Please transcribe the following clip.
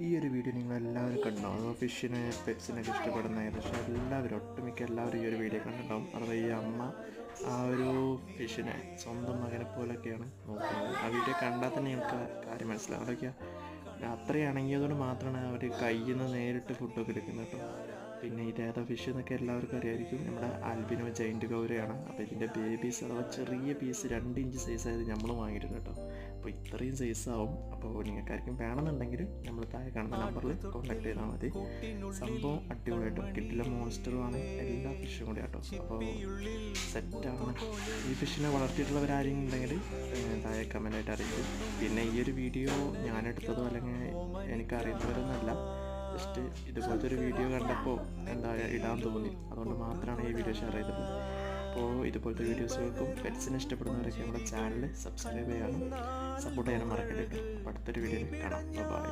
ഈ ഒരു വീഡിയോ നിങ്ങളെല്ലാവരും കണ്ടാവും. അഥവാ ഫിഷിനെ പെറ്റ്സിനൊക്കെ ഇഷ്ടപ്പെടുന്ന ഏകദേശം എല്ലാവരും, ഒട്ടുമിക്ക എല്ലാവരും ഈ ഒരു വീഡിയോ കണ്ടിട്ടുണ്ടാവും. അഥവാ ഈ അമ്മ ആ ഒരു ഫിഷിനെ സ്വന്തം മകനെ പോലെയൊക്കെയാണ് നോക്കുന്നത്. ആ വീഡിയോ കണ്ടാൽ തന്നെ നിങ്ങൾക്ക് കാര്യം മനസ്സിലാവും. അതൊക്കെ രാത്രി ഇണങ്ങിയതുകൊണ്ട് മാത്രമാണ് അവർ കയ്യിൽ നിന്ന് നേരിട്ട് ഫുഡൊക്കെ എടുക്കുന്നത് കേട്ടോ. പിന്നെ ഇതേതാ ഫിഷ് എന്നൊക്കെ എല്ലാവർക്കും അറിയായിരിക്കും. നമ്മുടെ ആൽബിനോ ജൈൻറ്റ് ഗൗരയാണ്. അപ്പോൾ ഇതിൻ്റെ ബേബീസ് അഥവാ ചെറിയ പീസ് 2 ഇഞ്ച് സൈസായത് നമ്മൾ വാങ്ങിയിട്ടുണ്ട് കേട്ടോ. അപ്പോൾ ഇത്രയും സൈസാവും. അപ്പോൾ നിങ്ങൾക്കാർക്കും വേണമെന്നുണ്ടെങ്കിൽ നമ്മൾ താഴെ കാണുന്ന നമ്പറിൽ കോൺടാക്ട് ചെയ്താൽ മതി. സംഭവം അടിപൊളിയായിട്ടോ, കിട്ടില്ല മോൺസ്റ്ററുമാണ്, എല്ലാ ഫിഷും കൂടി കേട്ടോ. അപ്പോൾ സെറ്റാണ്. ഈ ഫിഷിനെ വളർത്തിയിട്ടുള്ളവരാരെങ്കിലും ഉണ്ടെങ്കിൽ താഴെ കമൻ്റായിട്ട് അറിയിക്കും. പിന്നെ ഈ ഒരു വീഡിയോ ഞാനെടുത്തതോ അല്ലെങ്കിൽ എനിക്കറിയുന്നവരൊന്നുമല്ല, ജസ്റ്റ് ഇതുപോലത്തെ ഒരു വീഡിയോ കണ്ടപ്പോൾ എന്താ ഇടാൻ തോന്നി, അതുകൊണ്ട് മാത്രമാണ് ഈ വീഡിയോ ഷെയർ ചെയ്തത്. അപ്പോൾ ഇതുപോലത്തെ വീഡിയോസുകൾക്കും പെറ്റ്സിനെ ഇഷ്ടപ്പെടുന്നവരൊക്കെ നമ്മുടെ ചാനൽ സബ്സ്ക്രൈബ് ചെയ്യാനും സപ്പോർട്ട് ചെയ്യാനും മറക്കരുത്. അപ്പോൾ അടുത്തൊരു വീഡിയോയിൽ കാണാം. ബൈ.